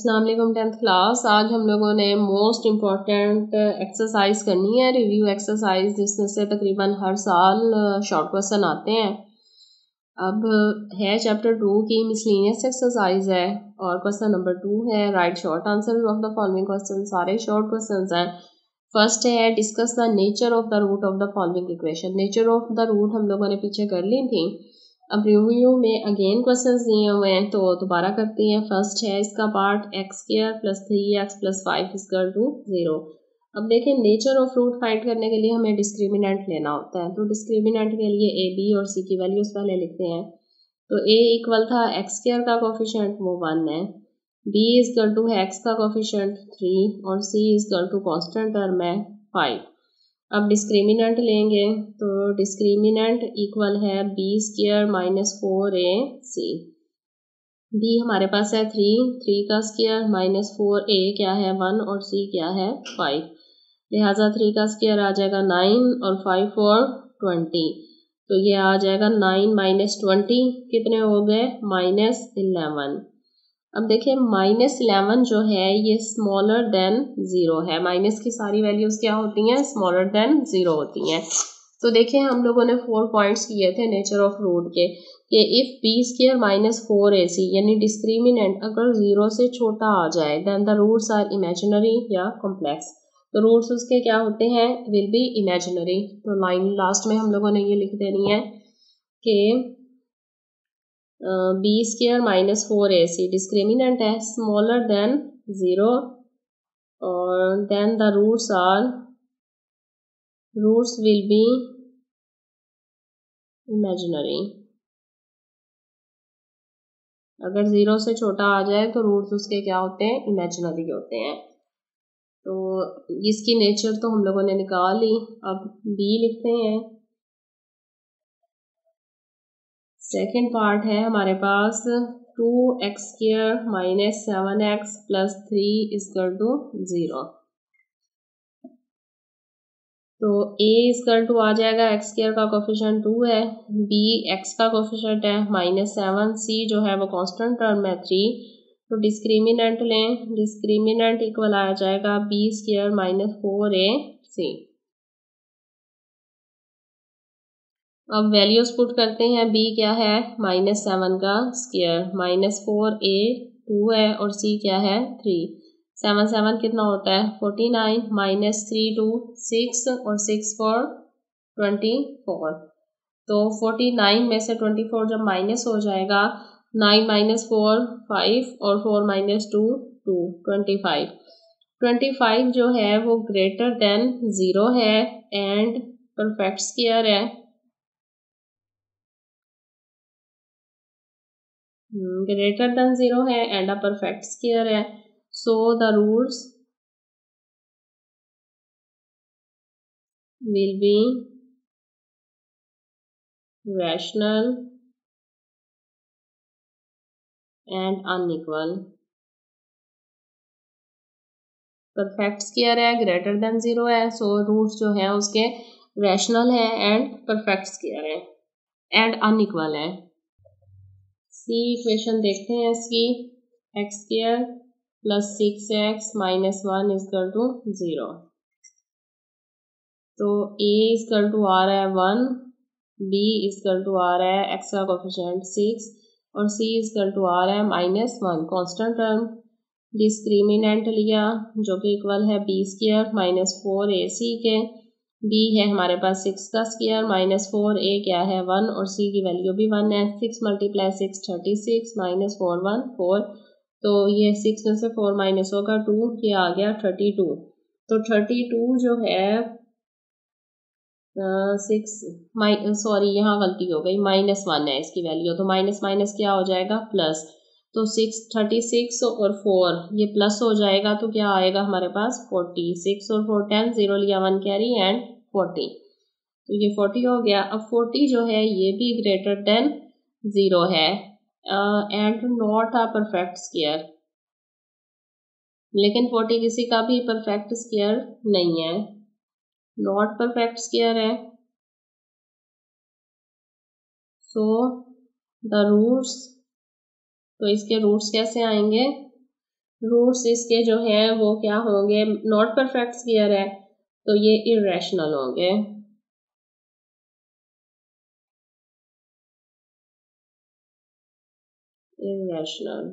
अस्सलाम वालेकुम 10th class. आज हम लोगों ने मोस्ट इम्पॉर्टेंट एक्सरसाइज करनी है, रिव्यू एक्सरसाइज, जिसमें से तकरीबन हर साल शॉर्ट क्वेश्चन आते हैं। अब है चैप्टर 2 की मिसलेनियस एक्सरसाइज है और क्वेश्चन नंबर 2 है write short answer of the following question. सारे शॉर्ट क्वेश्चन हैं। फर्स्ट है discuss the nature of the root of the following equation. Nature of the root हम लोगों ने पीछे कर ली थी। अब रिव्यू में अगेन क्वेश्चंस दिए हुए हैं तो दोबारा करते हैं। फर्स्ट है इसका part X square plus 3x plus 5 equal to 0। अब देखें नेचर ऑफ रूट फाइंड करने के लिए हमें डिस्क्रिमिनेंट लेना होता है, तो डिस्क्रिमिनेंट के लिए ए बी और सी की वैल्यूज पहले लिखते हैं। तो ए इक्वल था एक्स स्क्वायर का कोफिशिएंट वो 1 है, बी इक्वल टू है एक्स का कोफिशिएंट 3 और C equal to constant term है 5। अब डिस्क्रिमिनेंट लेंगे तो डिस्क्रिमिनेंट इक्वल है B square minus 4ac। B हमारे पास है 3 का स्क्वायर माइनस 4a क्या है 1 और c क्या है 5, लिहाजा 3 का स्क्वायर आ जाएगा 9 और 5 और 20, तो ये आ जाएगा 9 माइनस 20 कितने हो गए -11। अब देखिए -11 जो है ये स्मॉलर देन 0 है। माइनस की सारी वैल्यूज क्या होती हैं, स्मॉलर देन 0 होती हैं। तो देखिए हम लोगों ने 4 पॉइंट्स किए थे नेचर ऑफ रूट के कि if B square minus 4ac यानी डिस्क्रिमिनेंट अगर 0 से छोटा आ जाए then the roots are imaginary या कॉम्प्लेक्स। तो रूट्स उसके क्या होते हैं, विल बी इमेजिनरी। तो लाइन लास्ट में हम लोगों ने ये लिख देनी है कि B square minus 4ac discriminant है स्मॉलर देन 0 और then the roots will be imaginary. अगर 0 से छोटा आ जाए तो रूट्स उसके क्या होते हैं, इमेजिनरी होते हैं। तो इसकी नेचर तो हम लोगों ने निकाल ली। अब बी लिखते हैं। सेकेंड पार्ट है हमारे पास 2x square minus 7x plus 3 equal to 0। तो a इक्वल टू आ जाएगा एक्स स्क्वायर का कोफिशिएंट 2 है, b x का कोफिशिएंट है -7, c जो है वो कांस्टेंट टर्म है 3। तो डिस्क्रिमिनेंट लें, डिस्क्रिमिनेंट इक्वल आ जाएगा b स्क्वायर माइनस 4ac। अब वैल्यूज पुट करते हैं। b क्या है -7 का स्क्वायर माइनस 4a 2 है और c क्या है 3। 7 7 कितना होता है 49 माइनस 3 2 6 और 6 4 24। तो 49 में से 24 जब माइनस हो जाएगा 9 माइनस 4 5 और 4 माइनस 2 2 25। 25 जो है वो ग्रेटर देन 0 है एंड परफेक्ट स्क्वायर है। ग्रेटर देन 0 है एंड अ परफेक्ट स्क्वायर है। So the roots will be rational and unequal. Perfect square है, ग्रेटर देन 0 है, सो रूट्स जो है उसके रैशनल है एंड परफेक्ट स्क्वायर है एंड अनइक्वल है। सी इक्वेशन देखते हैं इसकी, X square plus 6x minus 1 equal to 0। तो a इक्वल टू आ रहा है 1, b इक्वल टू आ रहा है एक्स का कोफिशिएंट 6 और c इक्वल टू आ रहा है -1 कांस्टेंट टर्म। डिस्क्रिमिनेंट लिया जो कि इक्वल है b स्क्वायर माइनस 4ac के। b है हमारे पास 6 का स्क्वायर माइनस 4a क्या है 1 और c की वैल्यू भी 1 है। 6 मल्टीप्लाई 6 36 माइनस 4 1 4, तो ये 6 में से 4 माइनस होगा 2, ये आ गया 32। तो 32 जो है 6 सॉरी यहाँ गलती हो गई, -1 है इसकी वैल्यू, तो माइनस माइनस क्या हो जाएगा प्लस। तो 36 और 4 ये प्लस हो जाएगा तो क्या आएगा हमारे पास 40। 6 और 4 10, 0 लिया 1 कैरी एंड 40, तो ये 40 हो गया। अब 40 जो है ये भी ग्रेटर देन 0 है and not a perfect square, लेकिन 40 किसी का भी परफेक्ट स्क्वायर नहीं है, नॉट परफेक्ट स्क्वायर है। सो द रूट्स, तो इसके रूट्स कैसे आएंगे, रूट्स इसके जो हैं वो क्या होंगे, नॉट परफेक्ट स्क्वायर है तो ये इरेशनल होंगे। इरेशनल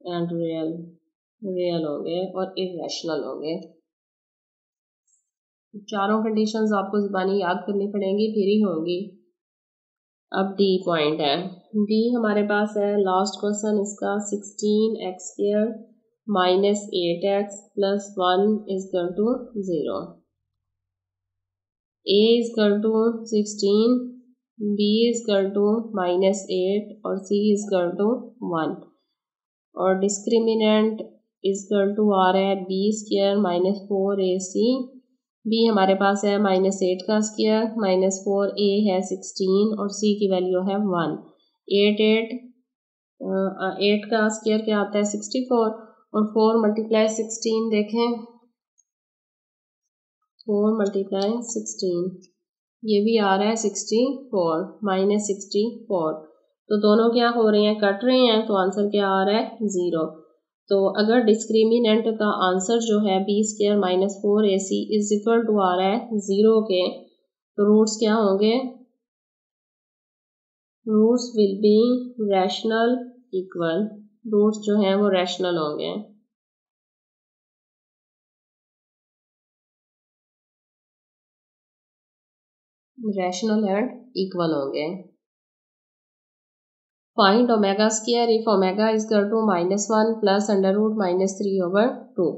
एंड रियल, रियल होंगे और इरेशनल होंगे। चारों कंडीशंस आपको ज़बानी याद करनी पड़ेंगी फिर ही होंगी। अब डी पॉइंट है, डी हमारे पास है लास्ट क्वेश्चन इसका 16x² minus 8x plus 1 is equal to 0। A is equal to 16, B is equal to minus 8 और सी इज इक्वल टू 1 और डिस्क्रिमिनेंट इज इक्वल टू आ रहा है b² माइनस 4ac। बी हमारे पास है -8 का स्क्वायर, -4a है 16 और c की वैल्यू है 1। 8 का स्क्वायर क्या आता है 64 और 4 मल्टीप्लाई 16 देखें, 4 मल्टीप्लाई 16 ये भी आ रहा है 64 -64। तो दोनों क्या हो रहे हैं, कट रहे हैं, तो आंसर क्या आ रहा है 0। तो अगर डिस्क्रिमिनेंट का आंसर जो है b² minus 4ac is equal to आ रहा है 0 के, तो रूट्स क्या होंगे, roots will be rational equal, roots जो हैं वो रैशनल होंगे। रैशनल एंड इक्वल होंगे। Find omega square if omega is equal to -1 plus √-3/2।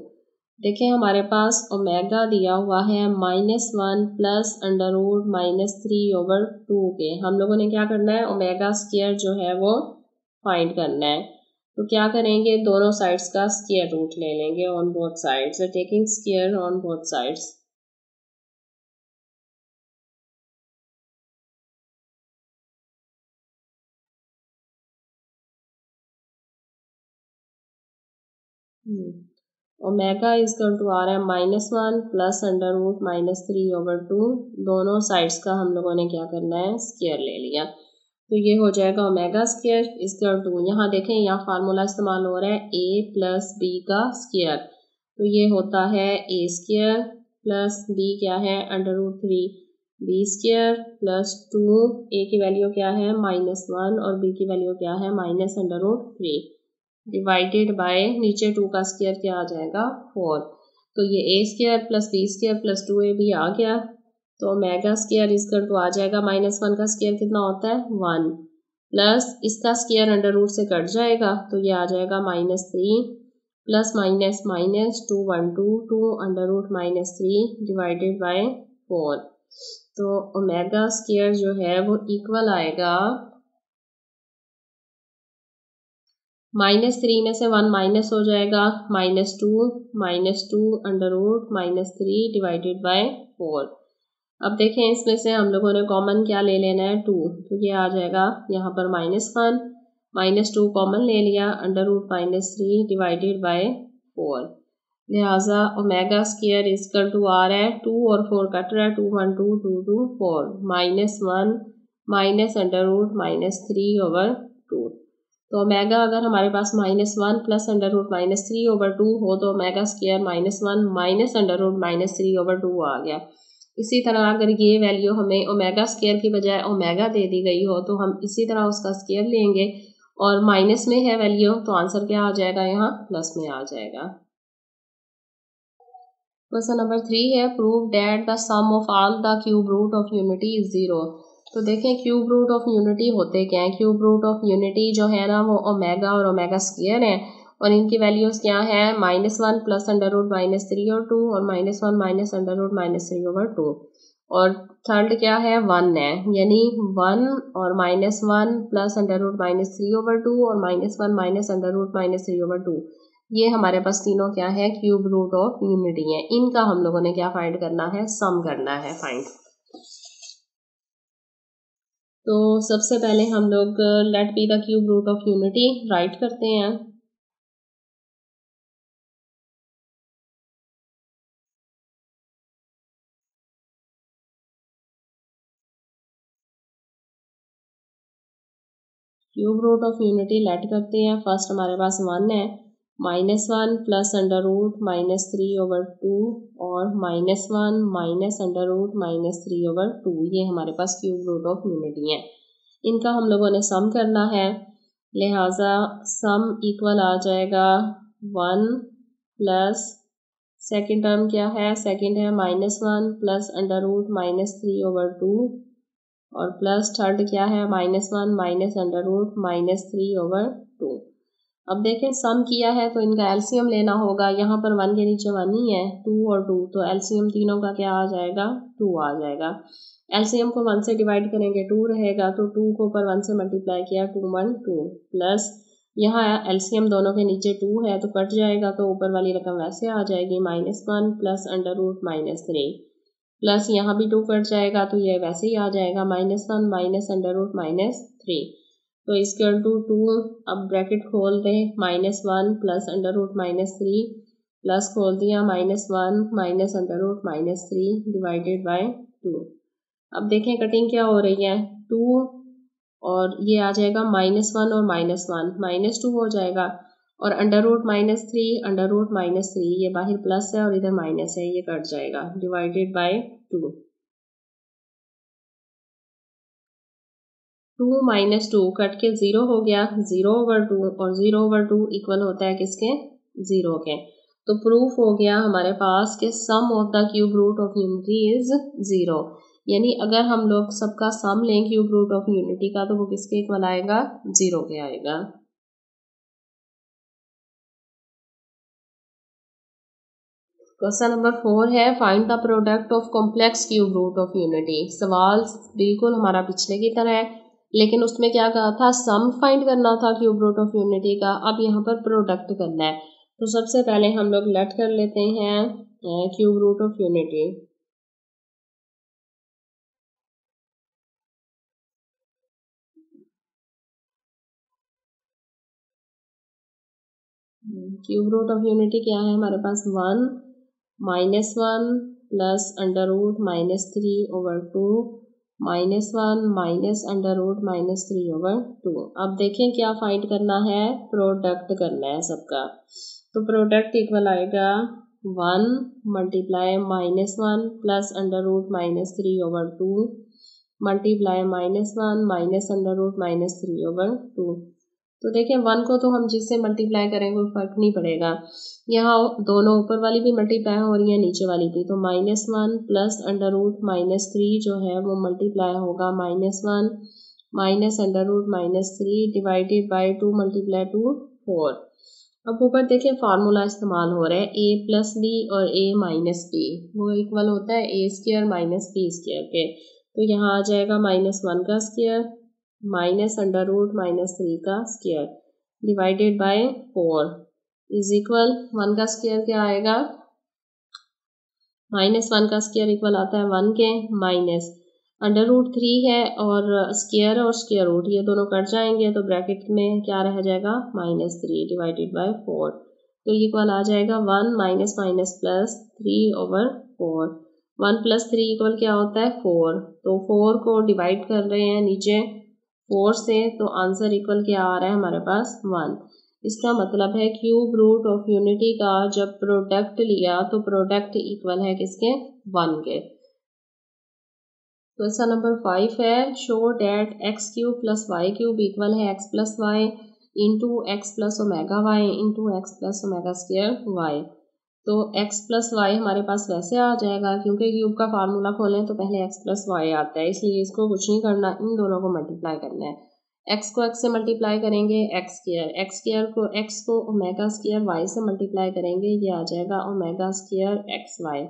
देखें हमारे पास ओमेगा दिया हुआ है -1 प्लस √-3/2 के। हम लोगों ने क्या करना है, ओमेगा स्क्वायर जो है वो फाइंड करना है। तो क्या करेंगे, दोनों साइड्स का स्क्वायर रूट ले लेंगे on both sides, taking square on both sides. Omega is equal to आ रहा है -1 प्लस √-3/2। दोनों साइड्स का हम लोगों ने क्या करना है, स्क्वायर ले लिया। तो ये हो जाएगा omega square is equal to, यहाँ देखें यहाँ फार्मूला इस्तेमाल हो रहा है a प्लस बी का स्क्वायर, तो ये होता है a² प्लस b क्या है √3 b² प्लस 2, a की वैल्यू क्या है -1 और b की वैल्यू क्या है -√3 डिवाइडेड बाय नीचे 2 का स्क्वायर क्या आ जाएगा 4। तो ये a² plus b² plus 2ab आ गया। तो ओमेगा स्क्वायर इसका तो आ जाएगा -1 का स्क्वायर कितना होता है 1 प्लस इसका स्क्वायर अंडर रूट से कट जाएगा तो ये आ जाएगा -3 plus minus minus 2 1 2 2 under root -3 divided by 4। तो ओमेगा स्क्वायर जो है वो इक्वल आएगा -3 में से 1 माइनस हो जाएगा -2 अंडर रूट -3 डिवाइडेड बाय 4। अब देखें इसमें से हम लोगों ने कॉमन क्या ले लेना है 2, तो ये आ जाएगा यहाँ पर -1 -2 कॉमन ले लिया अंडर रूट -3 डिवाइडेड बाय 4। लिहाजा ओमेगा स्क्वायर इसकल टू आ रहा है 2 और 4 कट रहा है 2 1 2 2 2 4 -1 माइनस अंडर रूट -3/2। तो ओमेगा अगर हमारे पास -1 प्लस अंडर रूट -3/2 हो तो omega square -1 minus under root -3/2 आ गया। इसी तरह अगर ये वैल्यू हमें ओमेगा स्क्वायर की बजाय ओमेगा दे दी गई हो तो हम इसी तरह उसका स्क्वायर लेंगे और माइनस में है वैल्यू तो आंसर क्या आ जाएगा, यहाँ प्लस में आ जाएगा। क्वेश्चन नंबर 3 है prove that the sum of all the cube root of unity is 0। तो देखें क्यूब रूट ऑफ यूनिटी होते क्या है, क्यूब रूट ऑफ यूनिटी जो है ना वो ओमेगा और ओमेगा स्क्वायर है और इनकी वैल्यूज क्या है -1 प्लस अंडर रूट -3/2 और -1 माइनस अंडर रूट -3/2 और थर्ड क्या है 1 है, यानी 1 और -1 प्लस अंडर रूट -3/2 और -1 माइनस अंडर रूट -3/2 ये हमारे पास तीनों क्या है क्यूब रूट ऑफ यूनिटी है। इनका हम लोगों ने क्या फाइंड करना है, सम करना है फाइंड। तो सबसे पहले हम लोग let be the cube root of unity write करते हैं। Cube root of unity let करते हैं। फर्स्ट हमारे पास 1 है -1 प्लस अंडर रूट -3/2 और -1 माइनस अंडर रूट -3/2। ये हमारे पास क्यूब रूट ऑफ यूनिटी है। इनका हम लोगों ने सम करना है, लिहाजा सम इक्वल आ जाएगा 1 प्लस सेकेंड टर्म क्या है, सेकेंड है -1 प्लस अंडर रूट -3/2 और प्लस थर्ड क्या है -1 माइनस अंडर रूट -3/2। अब देखें सम किया है तो इनका एलसीएम लेना होगा। यहाँ पर 1 के नीचे 1 ही है, 2 और 2, तो एलसीएम तीनों का क्या आ जाएगा, 2 आ जाएगा। एलसीएम को 1 से डिवाइड करेंगे 2 रहेगा, तो 2 को ऊपर 1 से मल्टीप्लाई किया 2 1 2 प्लस यहाँ एलसीएम दोनों के नीचे 2 है तो कट जाएगा, तो ऊपर वाली रकम वैसे आ जाएगी -1 प्लस अंडर रूट -3 प्लस यहाँ भी 2 कट जाएगा तो ये वैसे ही आ जाएगा -1 माइनस अंडर रूट -3। तो इसके टू 2 अब ब्रैकेट खोल दें, -1 प्लस अंडर रूट -3 प्लस खोल दिया -1 minus under root -3 divided by 2। अब देखें कटिंग क्या हो रही है, 2 और ये आ जाएगा -1 और -1 -2 हो जाएगा और अंडर रूट -3 अंडर रूट -3 ये बाहर प्लस है और इधर माइनस है, ये कट जाएगा डिवाइडेड बाय 2। 2 - 2 कट के 0 हो गया, 0/2 और 0/2 इक्वल होता है किसके, 0 के। तो प्रूफ हो गया हमारे पास कि sum of the cube root of unity is 0। यानी अगर हम लोग सबका सम लें क्यूब रूट ऑफ यूनिटी का तो वो किसके इक्वल आएगा, 0 के आएगा। क्वेश्चन नंबर 4 है find the product of complex cube root of unity. सवाल बिल्कुल हमारा पिछले की तरह है, लेकिन उसमें क्या कहा था, सम फाइंड करना था क्यूब रूट ऑफ यूनिटी का, अब यहाँ पर प्रोडक्ट करना है। तो सबसे पहले हम लोग लेट कर लेते हैं cube root of unity. Cube root of unity क्या है हमारे पास, 1 -1 plus under root -3/2 -1 minus under root -3/2। अब देखें क्या फाइंड करना है, प्रोडक्ट करना है सबका। तो प्रोडक्ट इक्वल आएगा 1 multiply -1 plus under root -3/2 multiply -1 minus under root -3/2। तो देखें 1 को तो हम जिससे मल्टीप्लाई करेंगे कोई फर्क नहीं पड़ेगा, यहाँ दोनों ऊपर वाली भी मल्टीप्लाई हो रही है नीचे वाली भी, तो -1 प्लस अंडर रूट -3 जो है वो मल्टीप्लाई होगा -1 minus under root -3 divided by 2 multiply 2 4। अब ऊपर देखें फार्मूला इस्तेमाल हो रहा है a+b और a-b, वो इक्वल होता है a² माइनस b² के। तो यहाँ आ जाएगा -1 का स्क्वायर माइनस अंडर रूट -3 का square divided by 4 is equal 1 का स्क्वायर क्या आएगा, -1 का स्क्वायर इक्वल आता है 1 के, माइनस अंडर रूट 3 है और स्क्वायर रूट ये दोनों कट जाएंगे तो ब्रैकेट में क्या रह जाएगा, -3 डिवाइडेड बाय 4। तो इक्वल आ जाएगा 1 माइनस माइनस प्लस 3/4। 1 + 3 इक्वल क्या होता है, 4। तो 4 को डिवाइड कर रहे हैं नीचे 4 से, तो आंसर इक्वल क्या आ रहा है हमारे पास, 1। इसका मतलब है क्यूब रूट ऑफ यूनिटी का जब प्रोडक्ट लिया तो प्रोडक्ट इक्वल है किसके, 1 के। क्वेश्चन नंबर 5 है show that x³ + y³ equal है x + y into x + omega y into x + ओमेगा² y। तो x + y हमारे पास वैसे आ जाएगा, क्योंकि क्यूब का फार्मूला खोलें तो पहले x + y आता है, इसलिए इसको कुछ नहीं करना, इन दोनों को मल्टीप्लाई करना है। x को x से मल्टीप्लाई करेंगे x को ओमेगा² y से मल्टीप्लाई करेंगे, ये आ जाएगा ओमेगा² xy।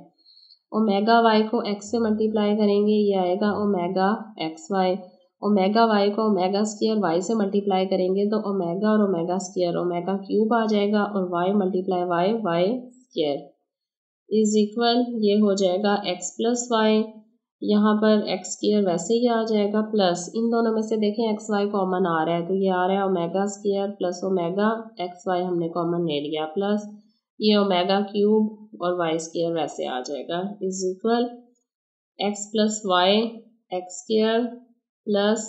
ओमेगा y को x से मल्टीप्लाई करेंगे, ये आएगा ओमेगा xy। ओमेगा y को ओमेगा² y से मल्टीप्लाई करेंगे तो ओमेगा और ओमेगा² ओमेगा क्यूब आ जाएगा और y multiply y² is equal ये हो जाएगा x + y। यहाँ पर x² वैसे ही आ जाएगा प्लस इन दोनों में से देखें xy कॉमन आ रहा है, तो ये आ रहा है ओमेगा² प्लस ओमेगा xy हमने कॉमन ले लिया, प्लस ये ओमेगा क्यूब और y² वैसे आ जाएगा is equal x + y x² plus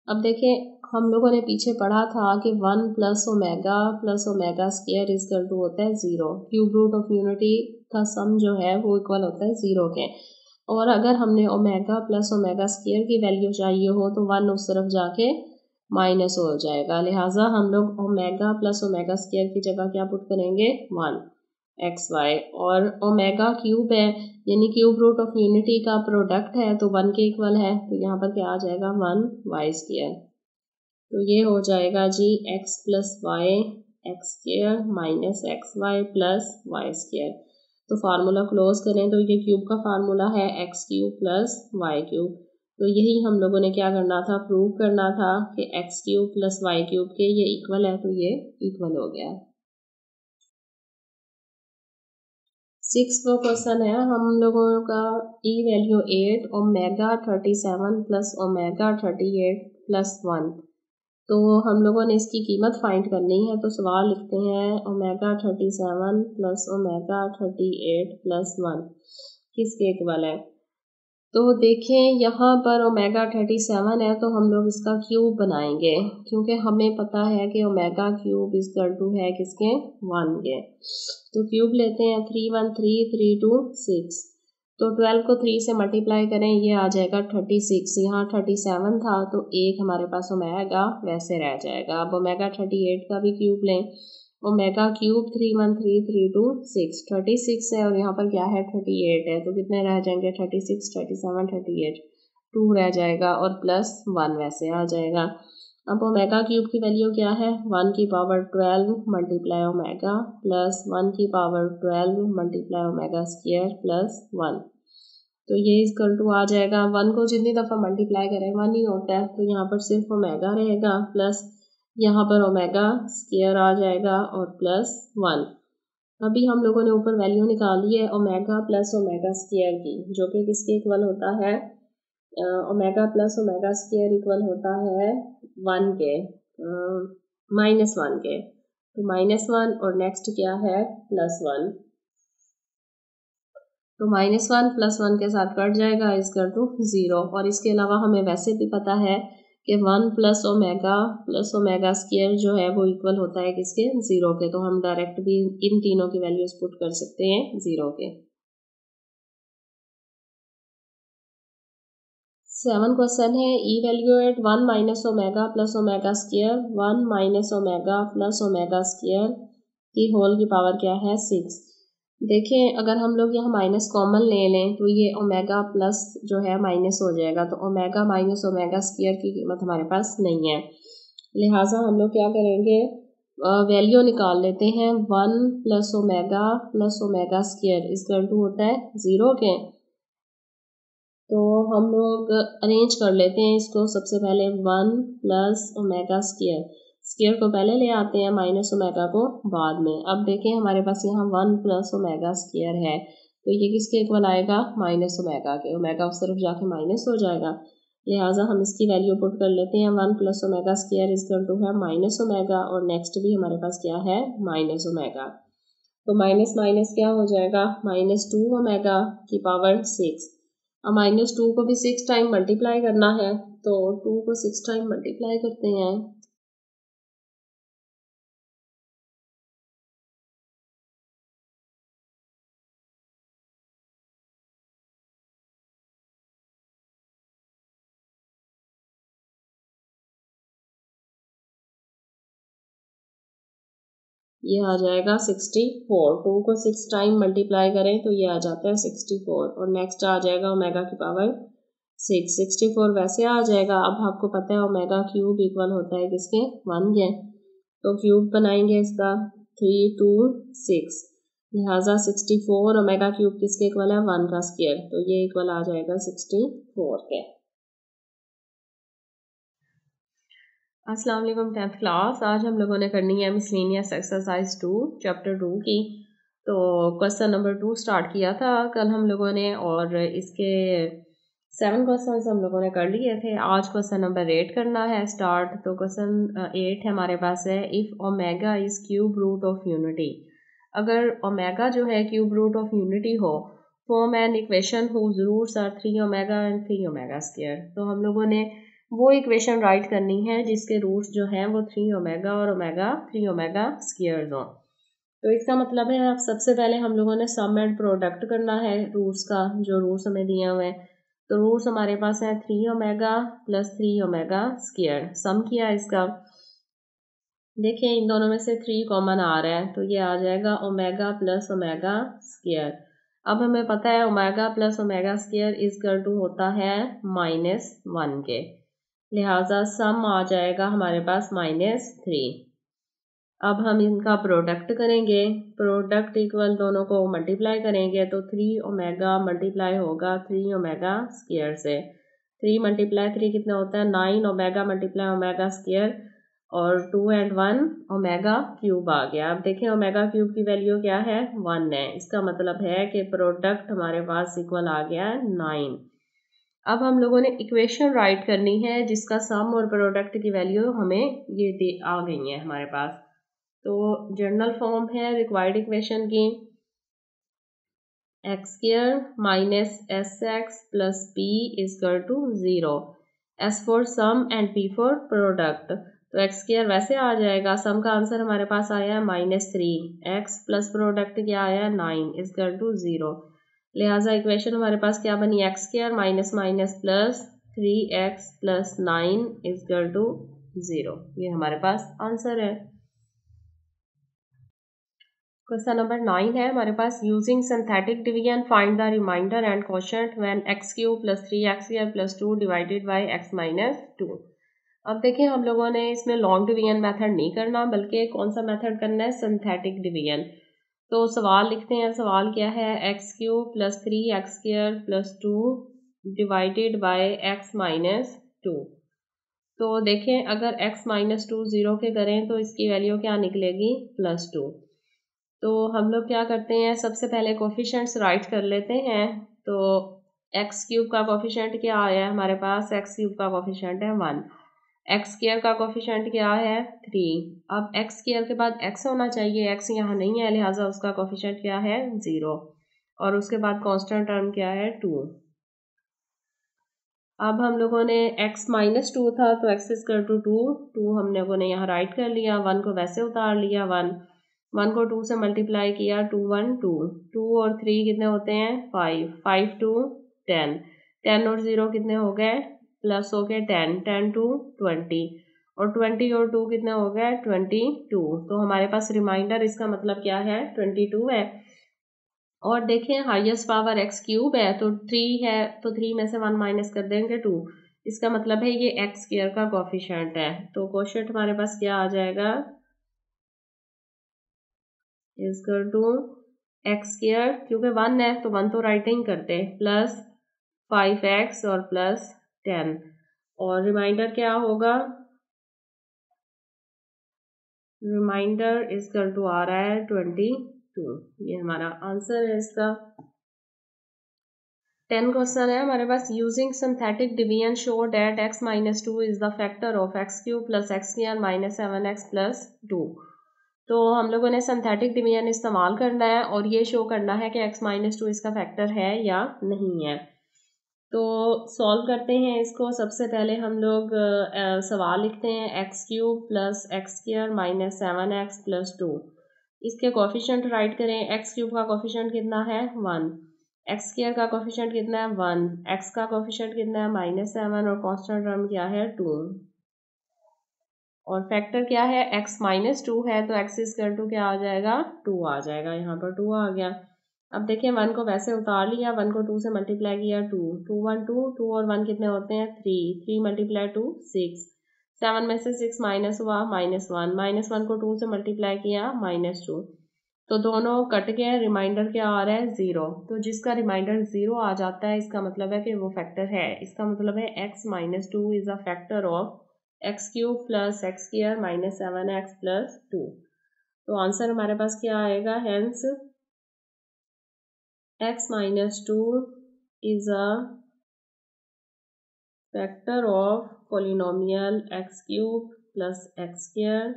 अब देखें, हम लोगों ने पीछे पढ़ा था कि 1 plus omega square equal to होता है 0। क्यूब रूट ऑफ यूनिटी का सम जो है वो इक्वल होता है 0 के। और अगर हमने ओमेगा प्लस ओमेगा स्क्वायर की वैल्यू चाहिए हो तो 1 उस तरफ जाके माइनस हो जाएगा, लिहाजा हम लोग ओमेगा प्लस ओमेगा स्क्वायर की जगह क्या पुट करेंगे 1 एक्स वाई। और ओमेगा क्यूब है यानी क्यूब रूट ऑफ यूनिटी का प्रोडक्ट है तो 1 के इक्वल है, तो यहाँ पर क्या आ जाएगा 1 वाई स्क्वायर। तो ये हो जाएगा जी X plus Y X square minus X Y plus Y square. तो फार्मूला क्लोज करें तो ये क्यूब का फार्मूला है X cube plus Y cube. तो यही हम लोगों ने क्या करना था, प्रूव करना था कि X cube plus Y cube के ये इक्वल है, तो ये इक्वल हो गया। 6 वो क्वेश्चन है हम लोगों का, ई value 8 omega 37 plus omega 38 plus 1। तो हम लोगों ने इसकी कीमत फाइंड करनी है, तो सवाल लिखते हैं ओमेगा 37 प्लस ओमेगा 38 प्लस 1 किसके इक्वल है। तो देखें यहाँ पर ओमेगा 37 है तो हम लोग इसका क्यूब बनाएंगे, क्योंकि हमें पता है कि ओमेगा क्यूब इक्वल टू है किसके 1 के। तो क्यूब लेते हैं 3 1 3 3 2 6। तो 12 को 3 से मल्टीप्लाई करें, ये आ जाएगा 36। यहाँ 37 था तो एक हमारे पास ओमेगा वैसे रह जाएगा। अब ओमेगा 38 का भी क्यूब लें, ओमेगा क्यूब 3 1 3 3 2 6 36 है और यहाँ पर क्या है 38 है, तो कितने रह जाएंगे 36 37 38 2 रह जाएगा और प्लस 1 वैसे आ जाएगा। अब ओमेगा क्यूब की वैल्यू क्या है 1 की पावर 12 मल्टीप्लाई ओमेगा प्लस 1 की power 12 multiply omega square plus 1। तो ये इक्वल टू आ जाएगा 1 को जितनी दफ़ा मल्टीप्लाई करें 1 ही होता है, तो यहाँ पर सिर्फ ओमेगा रहेगा प्लस यहाँ पर ओमेगा स्क्वायर आ जाएगा और प्लस 1। अभी हम लोगों ने ऊपर वैल्यू निकाली है ओमेगा प्लस ओमेगा स्क्वायर की, जो कि किसके इक्वल होता है, omega plus omega square equal होता है 1 के -1 के। तो -1 और नेक्स्ट क्या है +1। तो -1 +1 के साथ कट जाएगा इसका टू 0। और इसके अलावा हमें वैसे भी पता है कि 1 प्लस ओमेगा स्क्वायर जो है वो इक्वल होता है किसके 0 के। तो हम डायरेक्ट भी इन तीनों की वैल्यूज पुट कर सकते हैं 0 के। 7 क्वेश्चन है evaluate 1 minus omega plus omega square 1 minus omega plus omega square की होल की पावर क्या है 6। देखें अगर हम लोग यहाँ माइनस कॉमन ले लें तो ये ओमेगा प्लस जो है माइनस हो जाएगा, तो ओमेगा माइनस ओमेगा स्क्वायर की कीमत हमारे पास नहीं है, लिहाजा हम लोग क्या करेंगे वैल्यू निकाल लेते हैं 1 plus omega square equal to होता है 0 के। तो हम लोग अरेंज कर लेते हैं इसको, सबसे पहले 1 प्लस ओमेगा स्क्वायर को पहले ले आते हैं, माइनस ओमेगा को बाद में। अब देखें हमारे पास यहाँ 1 प्लस ओमेगा स्क्वायर है, तो ये किसके इक्वल आएगा माइनस ओमेगा के। ओमेगा उस तरफ जाके माइनस हो जाएगा, लिहाजा हम इसकी वैल्यू पुट कर लेते हैं 1 plus omega square equal to है माइनस ओमेगा और नेक्स्ट भी हमारे पास क्या है माइनस ओमेगा। तो माइनस माइनस क्या हो जाएगा -2 ओमेगा की पावर 6। अब -2 को भी 6 टाइम मल्टीप्लाई करना है, तो 2 को 6 टाइम मल्टीप्लाई करते हैं। ये आ जाएगा 64। 2 को 6 टाइम मल्टीप्लाई करें तो ये आ जाता है 64 और नेक्स्ट आ जाएगा ओमेगा की पावर 6। 64 वैसे आ जाएगा। अब आपको पता है ओमेगा क्यूब इक्वल होता है किसके 1 के, तो क्यूब बनाएंगे इसका 3 2 6, लिहाजा 64 ओमेगा क्यूब किसके इक्वल है 1 का स्क्वायर, तो ये इक्वल आ जाएगा 64 के। अस्सलाम वालेकुम 10th क्लास। आज हम लोगों ने करनी है मिसलेनियस एक्सरसाइज 2 चैप्टर 2 की। तो क्वेश्चन नंबर 2 स्टार्ट किया था कल हम लोगों ने और इसके 7 क्वेश्चन हम लोगों ने कर लिए थे। आज क्वेश्चन नंबर 8 करना है स्टार्ट। तो क्वेश्चन 8 है हमारे पास है if omega is cube root of unity. अगर ओमेगा जो है क्यूब रूट ऑफ यूनिटी हो, form an equation whose roots are 3 omega and 3 omega square. तो हम लोगों ने वो इक्वेशन राइट करनी है जिसके रूट्स जो हैं वो 3 ओमेगा और ओमेगा 3 ओमेगा स्क्वायर्स हों। तो इसका मतलब है अब सबसे पहले हम लोगों ने सम एंड प्रोडक्ट करना है रूट्स का, जो रूट्स हमें दिए हुए हैं। तो रूट्स हमारे पास है 3 ओमेगा प्लस 3 ओमेगा स्क्वायर। सम किया इसका, देखिए इन दोनों में से 3 कॉमन आ रहा है तो ये आ जाएगा ओमेगा प्लस ओमेगा स्क्वायर। अब हमें पता है omega plus omega square equal to होता है -1 के, लिहाजा सम आ जाएगा हमारे पास -3। अब हम इनका प्रोडक्ट करेंगे, प्रोडक्ट इक्वल दोनों को मल्टीप्लाई करेंगे तो 3 ओमेगा मल्टीप्लाई होगा 3 ओमेगा स्क्वायर से। 3 मल्टीप्लाई 3 कितना होता है 9 ओमेगा मल्टीप्लाई ओमेगा स्क्वायर और 2 एंड 1 ओमेगा क्यूब आ गया। अब देखें ओमेगा क्यूब की वैल्यू क्या है 1 है, इसका मतलब है कि प्रोडक्ट हमारे पास इक्वल आ गया 9। अब हम लोगों ने इक्वेशन राइट करनी है जिसका सम और प्रोडक्ट की वैल्यू हमें ये आ गई है हमारे पास। तो जनरल फॉर्म है रिक्वायर्ड इक्वेशन की x² minus sx plus p equal to 0, s for sum and p for product. तो x² वैसे आ जाएगा, सम का आंसर हमारे पास आया है -3, x प्लस प्रोडक्ट क्या आया 9 इक्वल टू 0। लिहाजा इक्वेशन हमारे पास क्या बनी x² minus minus plus 3x plus 9 equal to 0। ये हमारे पास आंसर है। क्वेश्चन नंबर 9 है हमारे पास, using synthetic division find the remainder and quotient when x³ plus 3x² plus 2 divided by x minus 2। अब देखिए हम लोगों ने इसमें लॉन्ग डिवीजन मेथड नहीं करना बल्कि कौन सा मेथड करना है सिंथेटिक डिवीजन। तो सवाल लिखते हैं, सवाल क्या है x³ plus 3x² plus 2 divided by x minus 2। तो देखें अगर x माइनस 2 0 के करें तो इसकी वैल्यू क्या निकलेगी +2। तो हम लोग क्या करते हैं सबसे पहले कोफिशिएंट्स राइट कर लेते हैं। तो x³ का कोफिशिएंट क्या आया है हमारे पास, x³ का कोफिशिएंट है 1, x² का कोफिशिएंट क्या है 3। अब x² के बाद x होना चाहिए, x यहाँ नहीं है लिहाजा उसका कोफिशिएंट क्या है 0 और उसके बाद कांस्टेंट टर्म क्या है 2। अब हम लोगों ने x माइनस 2 था तो x इक्वल टू 2 हम लोगों ने यहाँ राइट कर लिया, 1 को वैसे उतार लिया 1 को 2 से मल्टीप्लाई किया 2 1 2 2 और 3 कितने होते हैं 5 5 2 10 10 और 0 कितने हो गए प्लस हो गए 10 10 2 20 और 20 और 2 कितने हो गए 22। तो हमारे पास रिमाइंडर इसका मतलब क्या है 22 है। और देखें हाईएस्ट पावर x³ है तो 3 है तो 3 में से 1 माइनस कर देंगे 2, इसका मतलब है ये x² का कोफिशिएंट है। तो कोफिशिएंट हमारे पास क्या आ जाएगा इक्वल टू x² क्योंकि 1 है तो 1 तो राइटिंग करते प्लस 5x और प्लस 10 और रिमाइंडर क्या होगा, रिमाइंडर इक्वल टू आ रहा है 22। ये हमारा आंसर है इसका। 10 क्वेश्चन है हमारे पास, using synthetic division show that x minus 2 is the factor of x³ plus x² minus 7x plus 2। तो हम लोगों ने सिंथेटिक डिवीजन इस्तेमाल करना है और ये शो करना है कि x माइनस 2 इसका फैक्टर है या नहीं है। तो सॉल्व करते हैं इसको। सबसे पहले हम लोग सवाल लिखते हैं x³ plus x² minus 7x plus 2, इसके कोफिशिएंट राइट करें। x³ का कोफिशिएंट कितना है 1, x² का कोफिशिएंट कितना है 1, x का कोफिशिएंट कितना है -7 और कांस्टेंट टर्म क्या है 2 और फैक्टर क्या है x माइनस 2 है तो x इक्वल टू क्या आ जाएगा 2 आ जाएगा, यहाँ पर 2 आ गया। अब देखिए 1 को वैसे उतार लिया, 1 को 2 से मल्टीप्लाई किया 2 2 1 2 2 और 1 कितने होते हैं 3 3 मल्टीप्लाई 2 6 7 में से 6 माइनस हुआ -1 -1 को 2 से मल्टीप्लाई किया -2 तो दोनों कट गए, रिमाइंडर क्या आ रहा है 0। तो जिसका रिमाइंडर 0 आ जाता है इसका मतलब है कि वो फैक्टर है, इसका मतलब है x minus 2 is a factor of x³ plus x² minus 7x plus 2। तो आंसर हमारे पास क्या आएगा, hence x minus 2 is a factor of polynomial x³ plus x²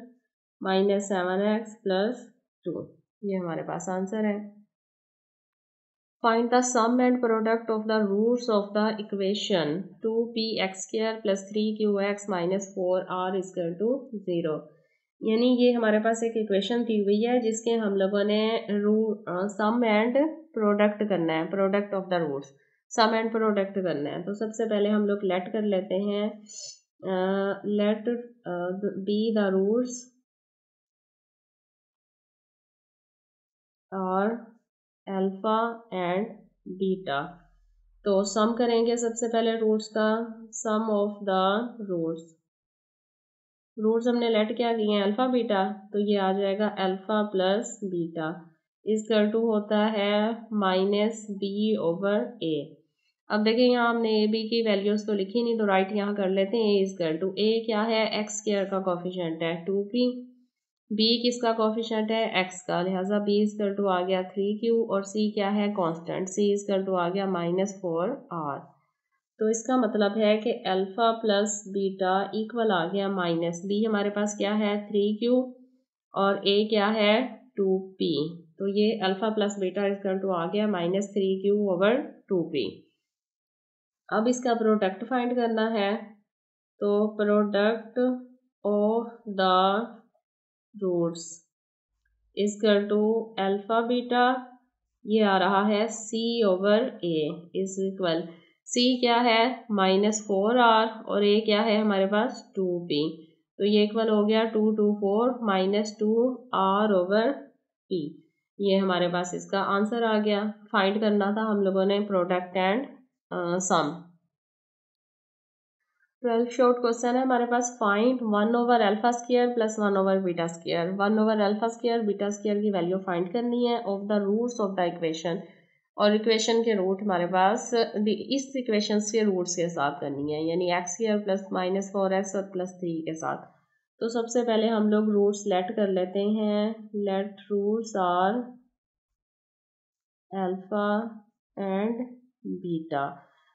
minus 7x plus 2। ये हमारे पास आंसर है। Find the sum and product of the roots of the equation 2px square plus 3qx minus 4r is equal to 0। यानी ये हमारे पास एक equation दी हुई है जिसके हम लोगों ने सम एंड प्रोडक्ट करना है, product of the roots, sum and product करना है। तो सबसे पहले हम लोग लेट कर लेते हैं, लेट बी द रूट्स और अल्फा एंड बीटा। तो सम करेंगे सबसे पहले रूट्स का, sum of the roots, roots हमने लेट क्या किए हैं अल्फा बीटा, तो ये आ जाएगा alpha plus beta equal to होता है माइनस बी ओवर ए। अब देखिए यहाँ हमने ए बी की वैल्यूज तो लिखी नहीं, तो राइट यहाँ कर लेते हैं। ए इक्वल टू ए क्या है, एक्स स्क्वायर का कोफिशिएंट है 2p, बी किसका कोफिशिएंट है एक्स का, लिहाजा बी इक्वल टू आ गया 3q, और सी क्या है कांस्टेंट, सी इक्वल टू आ गया -4r। तो इसका मतलब है कि अल्फा प्लस बीटा इक्वल आ गया माइनस बी, हमारे पास क्या है 3q और ए क्या है 2p। तो ये alpha plus beta equal to आ गया -3q ओवर 2p। अब इसका प्रोडक्ट फाइंड करना है, तो product of the roots equal to alpha beta, ये आ रहा है C over A is equal, C क्या है -4r और ए क्या है हमारे पास 2p। तो ये इक्वल हो गया 2 2 4 -2r ओवर p। ये हमारे पास इसका आंसर आ गया। फाइंड करना था हम लोगों ने product and sum. 12 short question है हमारे पास, find 1 over alpha square plus 1 over beta square. 1 over alpha square beta square की वैल्यू फाइंड करनी है of the roots of the equation, और इक्वेशन के रूट हमारे पास इस इक्वेशन के रूट्स के साथ करनी है, यानी एक्स स्क्वायर प्लस -4x और +3 के साथ। तो सबसे पहले हम लोग रूट्स लेट कर लेते हैं, let roots are alpha and beta.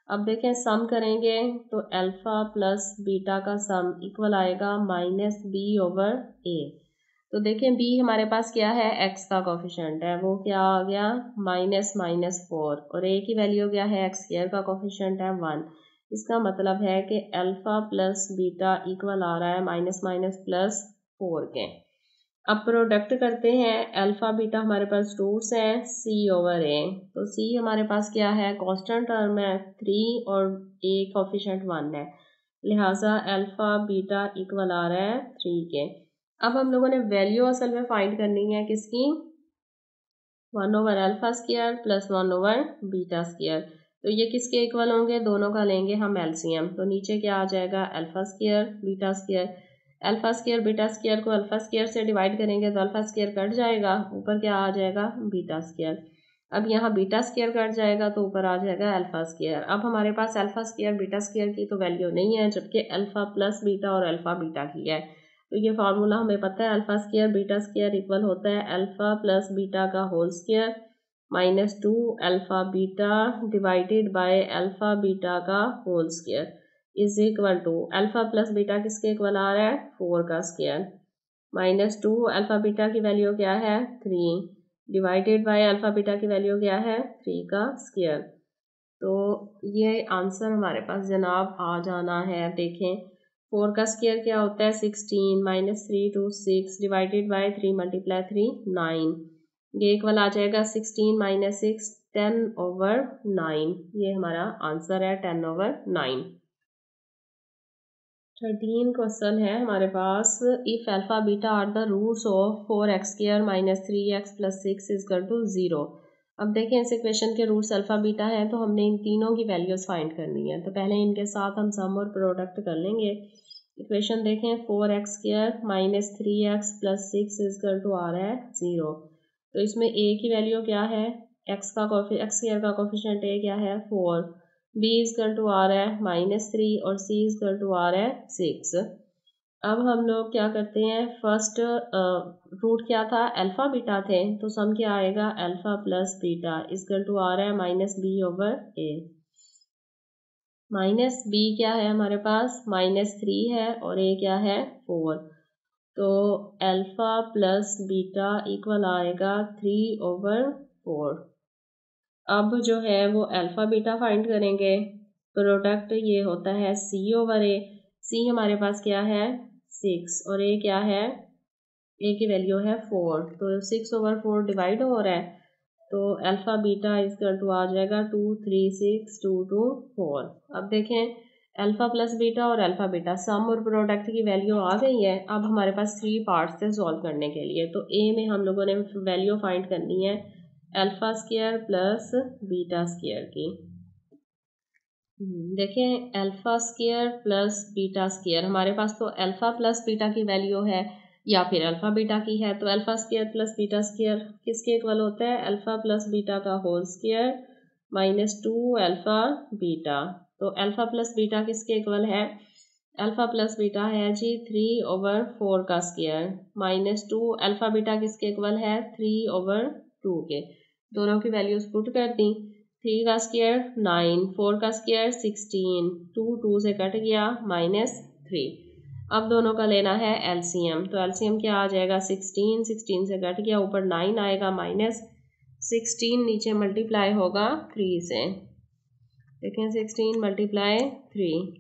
अब देखें सम करेंगे तो अल्फा प्लस बीटा का सम इक्वल आएगा -b ओवर ए। तो देखें b हमारे पास क्या है x का कोफिशिएंट है, वो क्या आ गया -4, और a की वैल्यू क्या है एक्स स्क्वायर का कोफिशिएंट है 1। इसका मतलब है कि अल्फा प्लस बीटा इक्वल आ रहा है -+4 के। अब प्रोडक्ट करते हैं, अल्फा बीटा हमारे पास रूट्स हैं सी ओवर ए, तो सी हमारे पास क्या है कांस्टेंट टर्म है 3 और ए कोफिशिएंट 1 है, लिहाजा अल्फा बीटा इक्वल आ रहा है 3 के। अब हम लोगों ने वैल्यू असल में फाइंड करनी है किसकी, 1 over alpha square plus 1 over beta square. तो ये किसके इक्वल होंगे, दोनों का लेंगे हम एलसीएम। तो नीचे क्या आ जाएगा alpha square beta square, alpha square beta square को अल्फा स्क्वायर से डिवाइड करेंगे तो अल्फा स्क्वायर कट जाएगा, ऊपर क्या आ जाएगा बीटा स्क्वायर। अब यहाँ बीटा स्क्वायर कट जाएगा तो ऊपर आ जाएगा अल्फा स्क्वायर। अब हमारे पास अल्फा स्क्वायर बीटा स्क्वायर की तो वैल्यू नहीं है, जबकि अल्फा प्लस बीटा और अल्फा बीटा की है। तो ये फार्मूला हमें पता है, alpha square beta square equal होता है अल्फा प्लस बीटा का whole square -2 alpha beta divided by alpha beta का whole square is equal to, alpha plus beta किसके इक्वल आ रहा है 4 का स्क्वायर, -2 अल्फा बीटा की वैल्यू क्या है 3 डिवाइडेड बाय अल्फा बीटा की वैल्यू क्या है 3 का स्क्वायर। तो ये आंसर हमारे पास जनाब आ जाना है। देखें 4 का स्क्वायर क्या होता है 16 -3 2 6 डिवाइडेड बाय 3 × 3 9, ये इक्वल आ जाएगा 16 - 6 10 ओवर 9, ये हमारा आंसर है 10 ओवर 9। 13 क्वेश्चन है हमारे पास, if alpha beta are the roots of 4x² - 3x + 6 = 0। अब देखें इस इक्वेशन के रूट्स अल्फा बीटा हैं, तो हमने इन तीनों की वैल्यूज फाइंड करनी है। तो पहले इनके साथ हम सम और प्रोडक्ट कर लेंगे। इक्वेशन देखें 4x² - 3x + 6 आ रहा है 0। तो इसमें a की वैल्यू क्या है, x स्क्वायर का कोफिशिएंट a क्या है 4, b आ रहा है -3 और c आ रहा है 6। अब हम लोग क्या करते हैं, फर्स्ट रूट क्या था अल्फा बीटा थे, तो सम क्या आएगा अल्फा प्लस बीटा आ रहा है -b ओवर a। -b क्या है हमारे पास -3 है और a क्या है 4, तो अल्फा प्लस बीटा इक्वल आएगा 3 ओवर 4। अब जो है वो अल्फ़ा बीटा फाइंड करेंगे। प्रोडक्ट ये होता है सी ओवर ए। सी हमारे पास क्या है 6 और ए क्या है, ए की वैल्यू है 4, तो 6/4 डिवाइड हो रहा है, तो अल्फ़ा बीटा इजकल टू आ जाएगा 2 3 6 2 2 4। अब देखें अल्फ़ा प्लस बीटा और अल्फ़ा बीटा सम और प्रोडक्ट की वैल्यू आ गई है। अब हमारे पास 3 पार्ट्स थे सॉल्व करने के लिए। तो ए में हम लोगों ने वैल्यू फाइंड करनी है alpha square plus beta square की। देखें alpha square plus beta square, हमारे पास तो अल्फ़ा प्लस बीटा की वैल्यू है या फिर अल्फ़ा बीटा की है, तो alpha square plus beta square किसके इक्वल होता है, अल्फ़ा प्लस बीटा का होल स्क्वायर -2 अल्फ़ा बीटा। तो अल्फ़ा प्लस बीटा किसके इक्वल है, अल्फ़ा प्लस बीटा है जी 3/4 का स्क्वायर -2 अल्फ़ा बीटा किसके इक्वल है 3/2 के। दोनों की वैल्यूज पुट कर दी, 3 का स्क्वायर 9, 4 का स्क्वायर 16, 2 से कट गया -3। अब दोनों का लेना है एलसीएम, तो एलसीएम क्या आ जाएगा 16 से कट गया, ऊपर 9 आएगा -16, नीचे मल्टीप्लाई होगा 3 से। देखें 16 × 3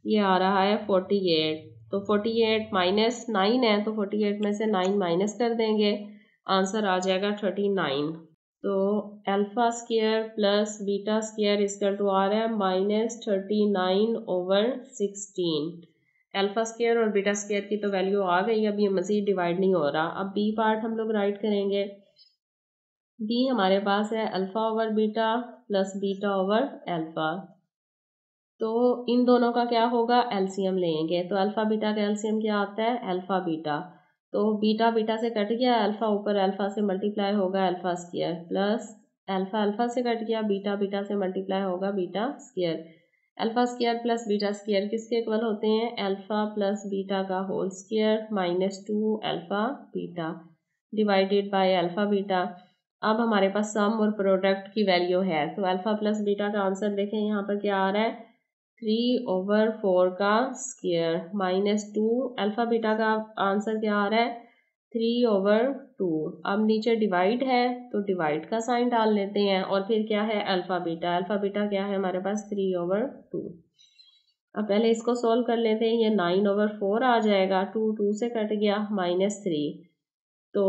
ये आ रहा है 48, तो 48 -9 है, तो 48 में से 9 माइनस कर देंगे, आंसर आ जाएगा 39। तो alpha square plus beta square इसका टू आ रहा है -39/16। अल्फ़ा स्क्वायर और बीटा स्क्वायर की तो वैल्यू आ गई, अब ये मज़ीद डिवाइड नहीं हो रहा। अब बी पार्ट हम लोग राइट करेंगे। बी हमारे पास है alpha over beta plus beta over alpha, तो इन दोनों का क्या होगा एलसीएम लेंगे, तो अल्फ़ा बीटा का एलसीएम क्या आता है अल्फ़ा बीटा, तो बीटा बीटा से कट गया, अल्फ़ा ऊपर अल्फ़ा से मल्टीप्लाई होगा alpha square plus alpha alpha से कट गया, बीटा बीटा से मल्टीप्लाई होगा beta square. Alpha square plus beta square किसके इक्वल होते हैं, अल्फ़ा प्लस बीटा का whole square -2 alpha beta divided by alpha beta. अब हमारे पास सम और प्रोडक्ट की वैल्यू है, तो अल्फ़ा प्लस बीटा का आंसर देखें यहाँ पर क्या आ रहा है 3/4 का स्क्वायर -2, अल्फ़ा बीटा का आंसर क्या आ रहा है 3/2। अब नीचे डिवाइड है तो डिवाइड का साइन डाल लेते हैं, और फिर क्या है अल्फ़ा बीटा, अल्फ़ा बीटा क्या है हमारे पास 3/2। अब पहले इसको सोल्व कर लेते हैं, ये 9/4 आ जाएगा, 2 से कट गया -3, तो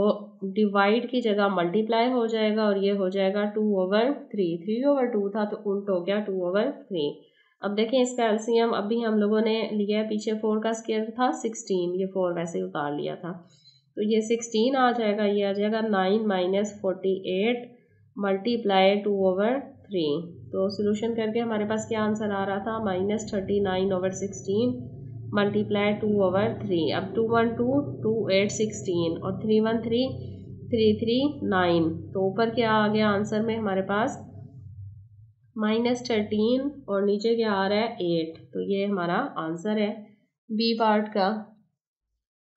डिवाइड की जगह मल्टीप्लाई हो जाएगा और ये हो जाएगा 2/3, 3/2 था तो उल्ट हो गया 2/3। अब देखें इसका एलसीएम अभी हम लोगों ने लिया है, पीछे 4 का स्क्वायर था 16, ये 4 वैसे ही उतार लिया था, तो ये 16 आ जाएगा, ये आ जाएगा 9 - 48 मल्टीप्लाई 2/3। तो सोल्यूशन करके हमारे पास क्या आंसर आ रहा था -39/16 मल्टीप्लाई 2/3। अब 2 1 2 2 8 16 और 3 1 3 3 3 9, तो ऊपर क्या आ गया आंसर में हमारे पास -13 और नीचे क्या आ रहा है 8, तो ये हमारा आंसर है बी पार्ट का।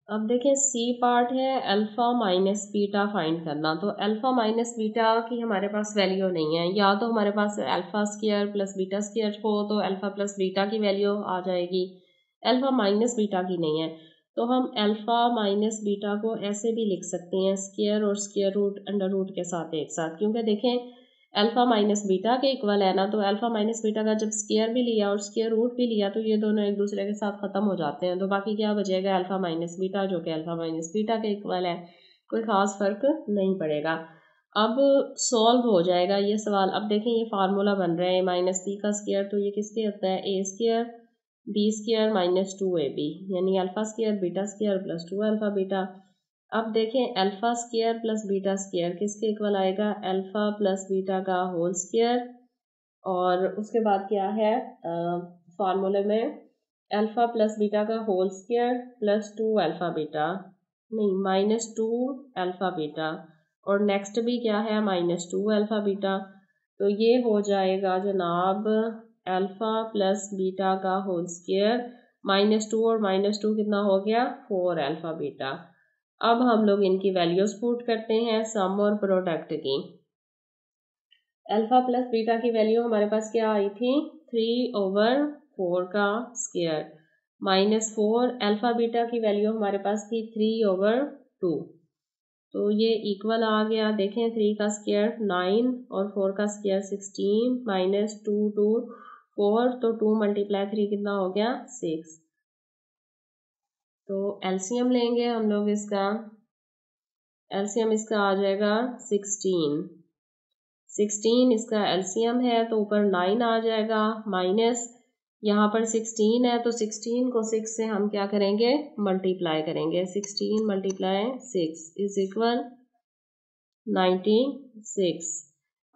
अब देखें सी पार्ट है अल्फ़ा माइनस बीटा फाइंड करना, तो अल्फ़ा माइनस बीटा की हमारे पास वैल्यू नहीं है, या तो हमारे पास alpha square plus beta square हो तो अल्फ़ा प्लस बीटा की वैल्यू आ जाएगी, अल्फ़ा माइनस बीटा की नहीं है, तो हम अल्फ़ा माइनस बीटा को ऐसे भी लिख सकते हैं स्क्वायर और स्क्वायर रूट अंडर रूट के साथ एक साथ, क्योंकि देखें अल्फ़ा माइनस बीटा के इक्वल है ना, तो अल्फ़ा माइनस बीटा का जब स्क्वायर भी लिया और स्क्वायर रूट भी लिया तो ये दोनों एक दूसरे के साथ ख़त्म हो जाते हैं, तो बाकी क्या बचेगा अल्फ़ा माइनस बीटा, जो कि अल्फ़ा माइनस बीटा के इक्वल है, कोई ख़ास फ़र्क नहीं पड़ेगा। अब सॉल्व हो जाएगा ये सवाल। अब देखें ये फार्मूला बन रहा है -b का स्क्वायर, तो ये किसके होता है a square b square -2ab, यानी alpha square beta square plus 2 alpha beta. अब देखें alpha square plus beta square किसके इक्वल आएगा, अल्फ़ा प्लस बीटा का होल स्क्वायर, और उसके बाद क्या है फार्मूले में अल्फ़ा प्लस बीटा का whole square plus 2 alpha beta, नहीं -2 अल्फ़ा बीटा, और नेक्स्ट भी क्या है -2 अल्फ़ा बीटा, तो ये हो जाएगा जनाब अल्फ़ा प्लस बीटा का होल स्क्वायर -2 और -2 कितना हो गया 4 अल्फ़ा बीटा। अब हम लोग इनकी वैल्यूज पुट करते हैं सम और प्रोडक्ट की। अल्फा प्लस बीटा की वैल्यू हमारे पास क्या आई थी 3/4 का स्क्वायर -4, अल्फा बीटा की वैल्यू हमारे पास थी 3/2, तो ये इक्वल आ गया। देखें 3 का स्क्वायर 9 और 4 का स्क्वायर 16 माइनस 2 2 4, तो 2 मल्टीप्लाई 3 कितना हो गया 6। तो एलसीएम लेंगे हम लोग इसका, एलसीएम इसका आ जाएगा 16 इसका एलसीएम है, तो ऊपर 9 आ जाएगा माइनस यहाँ पर 16 है, तो 16 को 6 से हम क्या करेंगे मल्टीप्लाई करेंगे। 16 मल्टीप्लाई 6 इज इक्वल 96।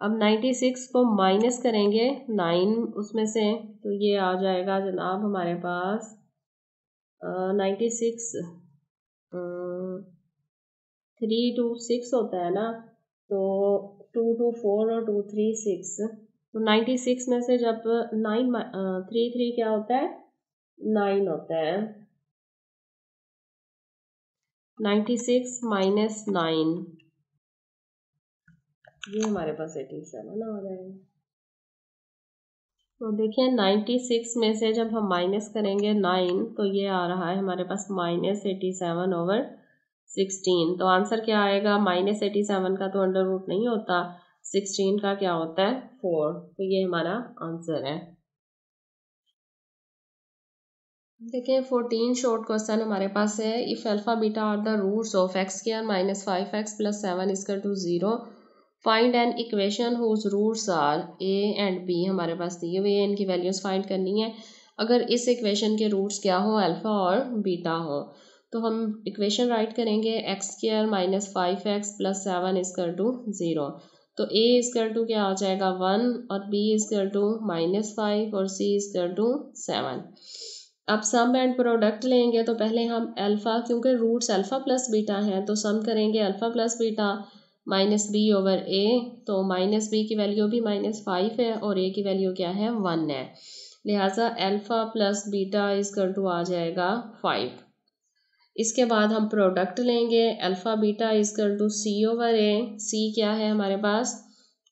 अब 96 को माइनस करेंगे 9 उसमें से, तो ये आ जाएगा जनाब हमारे पास 96 3 2 6 होता है ना, तो 2 2 4 और 2 3 6, तो 96 में से जब 9 3 3 क्या होता है 9 होता है, 96 माइनस 9 ये हमारे पास 87 आ जाएगा। तो देखिए 96 में से जब हम माइनस करेंगे 9, तो ये आ रहा है हमारे पास -87/16। तो आंसर क्या आएगा, -87 का तो अंडर रूट नहीं होता, 16 का क्या होता है 4। तो ये हमारा आंसर है। देखिए 14 शॉर्ट क्वेश्चन हमारे पास है। If alpha beta are the roots of x² - 5x + 7 = 0, find an equation whose roots are a and b। हमारे पास दिए हुए हैं, इनकी वैल्यूज फाइंड करनी है। अगर इस इक्वेशन के रूट्स क्या हो अल्फा और बीटा हो, तो हम इक्वेशन राइट करेंगे x² - 5x + 7 = 0। तो a = क्या आ जाएगा 1 और b = -5 और c = 7। अब सम एंड प्रोडक्ट लेंगे, तो पहले हम अल्फा, क्योंकि रूट्स अल्फा प्लस बीटा हैं, तो सम करेंगे अल्फा प्लस बीटा -b/a। तो -b की वैल्यू भी -5 है और a की वैल्यू क्या है 1 है, लिहाजा अल्फा प्लस बीटा = आ जाएगा 5। इसके बाद हम प्रोडक्ट लेंगे, अल्फा बीटा = c/a। c क्या है हमारे पास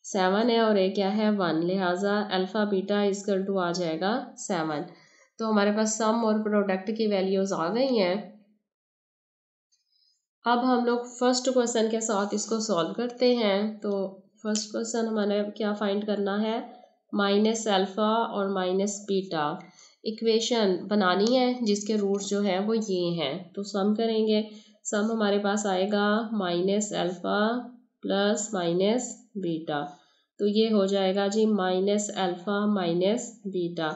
7 है और a क्या है 1, लिहाजा अल्फा बीटा = आ जाएगा 7। तो हमारे पास सम और प्रोडक्ट की वैल्यूज आ गई हैं। अब हम लोग फर्स्ट क्वेश्चन के साथ इसको सॉल्व करते हैं। तो फर्स्ट क्वेश्चन हमारे क्या फाइंड करना है, -अल्फा और -बीटा इक्वेशन बनानी है जिसके रूट्स जो है वो ये हैं। तो सम करेंगे, सम हमारे पास आएगा -अल्फा प्लस -बीटा, तो ये हो जाएगा जी -अल्फा -बीटा।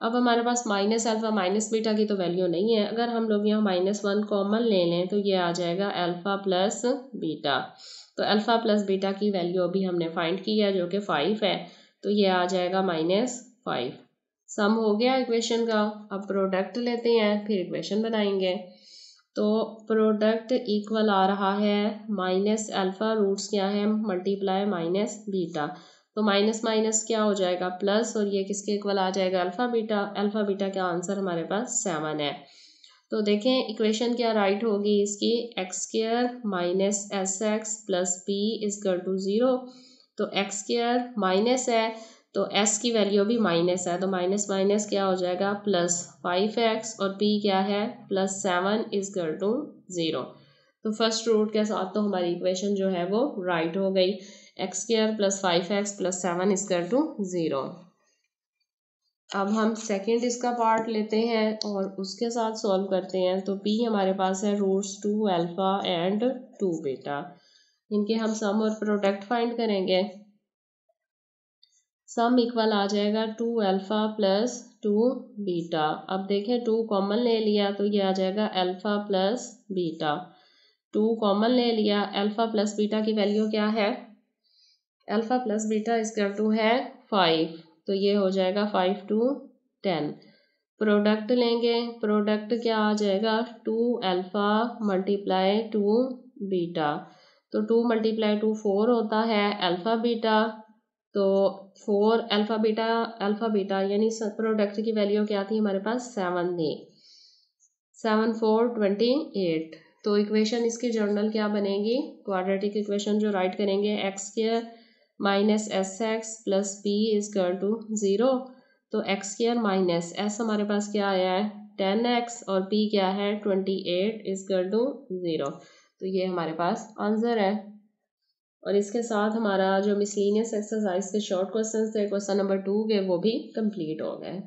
अब हमारे पास -अल्फा -बीटा की तो वैल्यू नहीं है, अगर हम लोग यहाँ -1 कॉमन ले लें तो ये आ जाएगा अल्फा प्लस बीटा। तो अल्फा प्लस बीटा की वैल्यू अभी हमने फाइंड की है जो कि 5 है, तो ये आ जाएगा -5। सम हो गया इक्वेशन का। अब प्रोडक्ट लेते हैं, फिर इक्वेशन बनाएंगे। तो प्रोडक्ट इक्वल आ रहा है -अल्फा, रूट्स क्या है मल्टीप्लाई -बीटा, तो माइनस माइनस क्या हो जाएगा प्लस, और ये किसके इक्वल आ जाएगा अल्फा बीटा। अल्फा बीटा का आंसर हमारे पास 7 है। तो देखें इक्वेशन क्या राइट होगी इसकी, x² - sx + p = 0। तो x² माइनस है तो s की वैल्यू भी माइनस है, तो माइनस माइनस क्या हो जाएगा प्लस 5x, और p क्या है +7 = 0। तो फर्स्ट रूट के साथ तो हमारी इक्वेशन जो है वो राइट हो गई, x² + 5x + 7 = 0। अब हम सेकंड इसका पार्ट लेते हैं और उसके साथ सॉल्व करते हैं। तो p हमारे पास है रूट्स 2 अल्फा एंड 2 बीटा, इनके हम सम और प्रोडक्ट फाइंड करेंगे। सम इक्वल आ जाएगा 2 अल्फा प्लस 2 बीटा। अब देखें 2 कॉमन ले लिया तो ये आ जाएगा अल्फा प्लस बीटा। 2 कॉमन ले लिया, अल्फा प्लस बीटा की वैल्यू क्या है, अल्फा प्लस बीटा = है 5, तो ये हो जाएगा 5 2 10। प्रोडक्ट लेंगे, प्रोडक्ट क्या आ जाएगा 2 अल्फा मल्टीप्लाई 2 बीटा, तो 2 × 2 4 होता है अल्फा बीटा, तो 4 अल्फा बीटा यानी प्रोडक्ट की वैल्यू क्या थी हमारे पास 7 थी, 7 4 28। तो इक्वेशन इसकी जर्नल क्या बनेगी, क्वाड्रेटिक इक्वेशन जो राइट करेंगे, x² - sx + p = 0। तो x² माइनस s हमारे पास क्या आया है 10x और p क्या है 28 = 0। तो ये हमारे पास आंसर है। और इसके साथ हमारा जो मिसलेनियस एक्सरसाइज के शॉर्ट क्वेश्चन थे क्वेश्चन नंबर 2 के वो भी कंप्लीट हो गए।